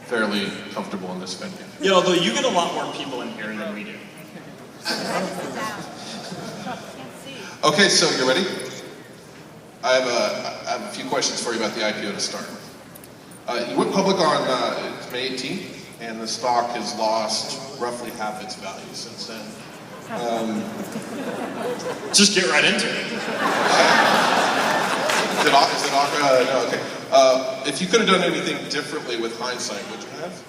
fairly comfortable in this venue. Yeah, although you get a lot more people in here than we do. Okay, so you ready? I have a few questions for you about the IPO to start. You went public on May 18th, and the stock has lost roughly half its value since then. Just get right into it. No, okay. If you could have done anything differently with hindsight, would you have?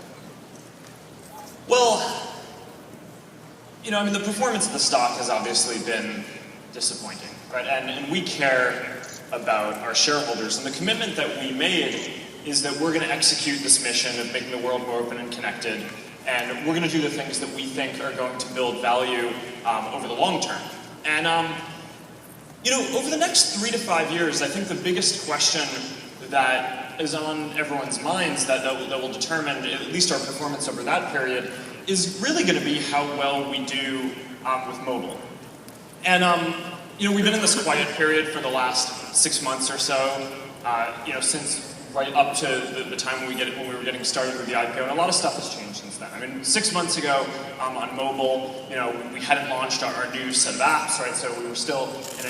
Well, you know, I mean, the performance of the stock has obviously been disappointing, right? And we care about our shareholders, and the commitment that we made is that we're going to execute this mission of making the world more open and connected, and we're going to do the things that we think are going to build value over the long term. And you know, over the next 3 to 5 years, I think the biggest question that is on everyone's minds that will determine at least our performance over that period is really going to be how well we do with mobile. And you know, we've been in this quiet period for the last 6 months or so, you know, since right up to the time when we were getting started with the IPO, and a lot of stuff has changed since then. I mean, 6 months ago on mobile, you know, we hadn't launched our new set of apps, right? So we were still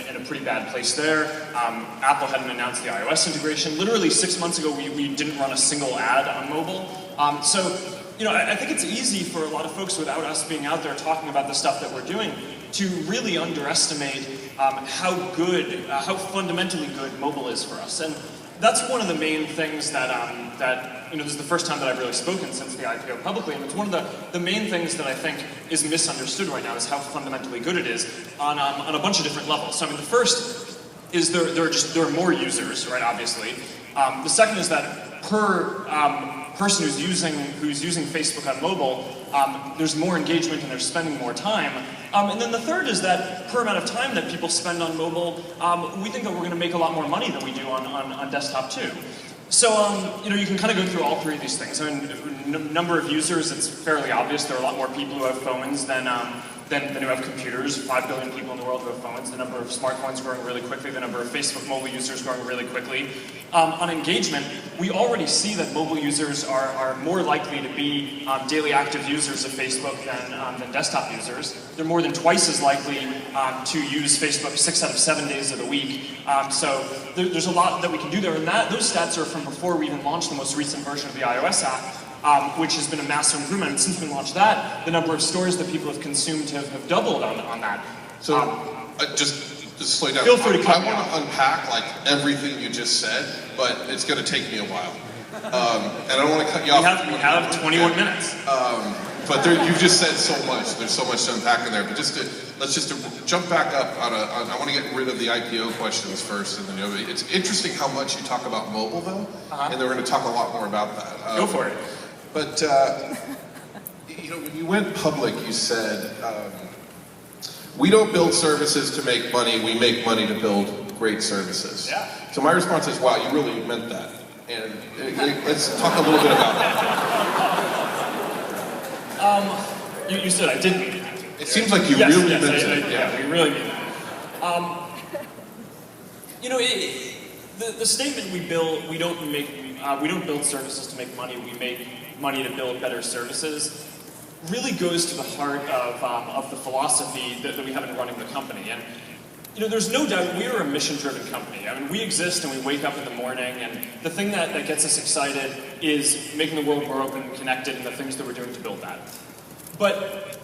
in a pretty bad place there. Apple hadn't announced the iOS integration. Literally 6 months ago, we didn't run a single ad on mobile. So, you know, I think it's easy for a lot of folks without us being out there talking about the stuff that we're doing to really underestimate how fundamentally good mobile is for us. And that's one of the main things that you know, this is the first time that I've really spoken since the IPO publicly, and it's one of the main things that I think is misunderstood right now is how fundamentally good it is on a bunch of different levels. So I mean, the first is there are more users, right? Obviously, the second is that per person who's using Facebook on mobile, there's more engagement and they're spending more time. And then the third is that per amount of time that people spend on mobile, we think that we're going to make a lot more money than we do on desktop too. So you know, you can kind of go through all three of these things. I mean, number of users, it's fairly obvious. There are a lot more people who have phones than who have computers. 5 billion people in the world who have phones. The number of smartphones growing really quickly. The number of Facebook mobile users growing really quickly. On engagement, we already see that mobile users are more likely to be daily active users of Facebook than desktop users. They're more than twice as likely to use Facebook 6 out of 7 days of the week. So there's a lot that we can do there, and those stats are from before we even launched the most recent version of the iOS app. Which has been a massive improvement. And since we launched that, the number of stories that people have consumed have doubled on that. So, just slow down. Feel free to cut I want to unpack like everything you just said, but it's going to take me a while. And I don't want to cut you off. We have 21 minutes. But you've just said so much. There's so much to unpack in there. But let's just jump back up I want to get rid of the IPO questions first, and then it's interesting how much you talk about mobile though, and then we're going to talk a lot more about that. Go for it. But you know, when you went public, you said, we don't build services to make money, we make money to build great services. Yeah. So my response is, wow, you really meant that. And let's talk a little bit about that. You said I didn't mean that. It seems like you really meant it. Yeah, we really mean that. You know, the statement we don't build services to make money, we make money to build better services, really goes to the heart of the philosophy that we have in running the company. And you know, there's no doubt we are a mission-driven company. I mean, we exist and we wake up in the morning, and the thing that gets us excited is making the world more open and connected, and the things that we're doing to build that. But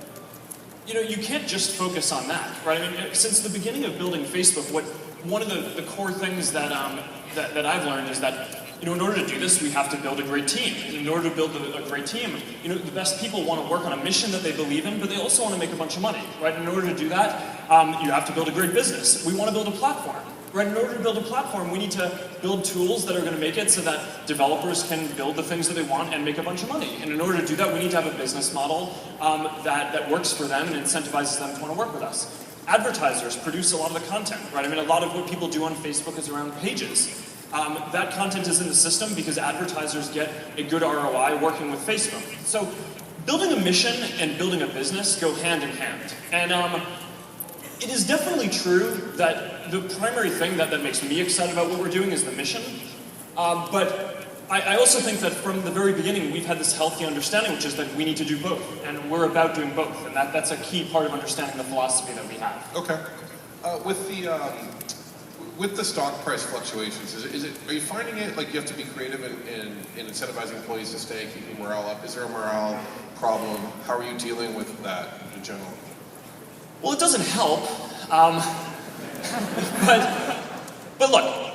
you know, you can't just focus on that, right? I mean, since the beginning of building Facebook, one of the core things that I've learned is that, you know, in order to do this, we have to build a great team. And in order to build a great team, you know, the best people want to work on a mission that they believe in, but they also want to make a bunch of money, right? In order to do that, you have to build a great business. We want to build a platform, right? In order to build a platform, we need to build tools that are going to make it so that developers can build the things that they want and make a bunch of money. And in order to do that, we need to have a business model that works for them and incentivizes them to want to work with us. Advertisers produce a lot of the content, right? I mean, a lot of what people do on Facebook is around pages. That content is in the system because advertisers get a good ROI working with Facebook. So building a mission and building a business go hand in hand. And it is definitely true that the primary thing that makes me excited about what we're doing is the mission. But I also think that from the very beginning, we've had this healthy understanding, which is that we need to do both, and we're about doing both, and that's a key part of understanding the philosophy that we have. Okay. With the stock price fluctuations, are you finding it like you have to be creative in incentivizing employees to stay, keeping morale up? Is there a morale problem? How are you dealing with that in general? Well, it doesn't help,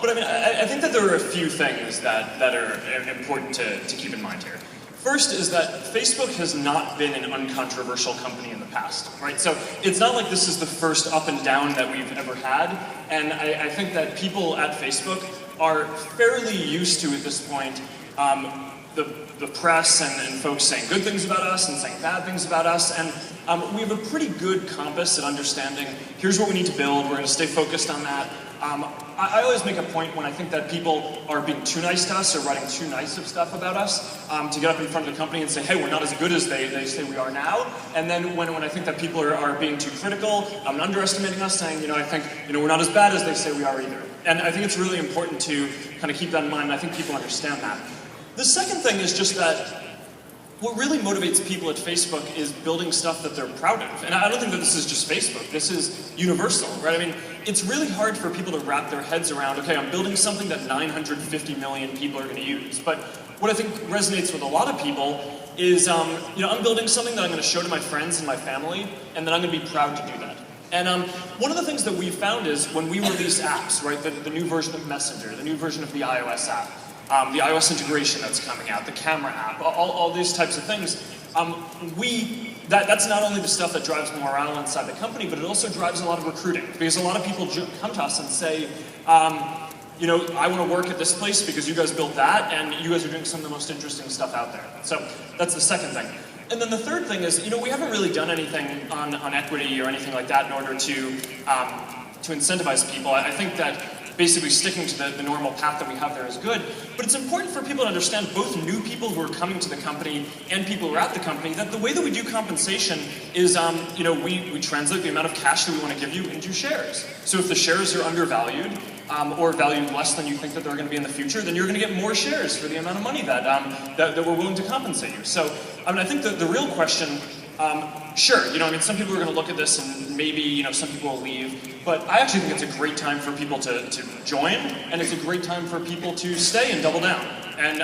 but I mean, I think that there are a few things that are important to keep in mind here. First is that Facebook has not been an uncontroversial company in the past, right? So it's not like this is the first up and down that we've ever had, and I think that people at Facebook are fairly used to, at this point, the press and folks saying good things about us and saying bad things about us, and we have a pretty good compass at understanding, here's what we need to build, we're going to stay focused on that. I always make a point when I think that people are being too nice to us or writing too nice of stuff about us to get up in front of the company and say, hey, we're not as good as they say we are now. And then when I think that people are being too critical and underestimating us, saying, I think we're not as bad as they say we are either. And I think it's really important to kind of keep that in mind, and I think people understand that. The second thing is just that what really motivates people at Facebook is building stuff that they're proud of. And I don't think that this is just Facebook. This is universal, right? I mean, it's really hard for people to wrap their heads around, okay, I'm building something that 950 million people are going to use. But what I think resonates with a lot of people is, I'm building something that I'm going to show to my friends and my family, and then I'm going to be proud to do that. And one of the things that we've found is when we release apps, right, the new version of Messenger, the new version of the iOS app, the iOS integration that's coming out, the camera app, all these types of things, that's not only the stuff that drives morale inside the company, but it also drives a lot of recruiting. Because a lot of people come to us and say, I want to work at this place because you guys built that, and you guys are doing some of the most interesting stuff out there. So that's the second thing. And then the third thing is, we haven't really done anything on equity or anything like that in order to incentivize people. I think that basically sticking to the normal path that we have there is good, but it's important for people to understand, both new people who are coming to the company and people who are at the company, that the way that we do compensation is, we translate the amount of cash that we want to give you into shares. So if the shares are undervalued, or valued less than you think that they're going to be in the future, then you're going to get more shares for the amount of money that we're willing to compensate you. So, I think the real question, sure, some people are going to look at this and maybe, some people will leave, but I actually think it's a great time for people to join, and it's a great time for people to stay and double down. And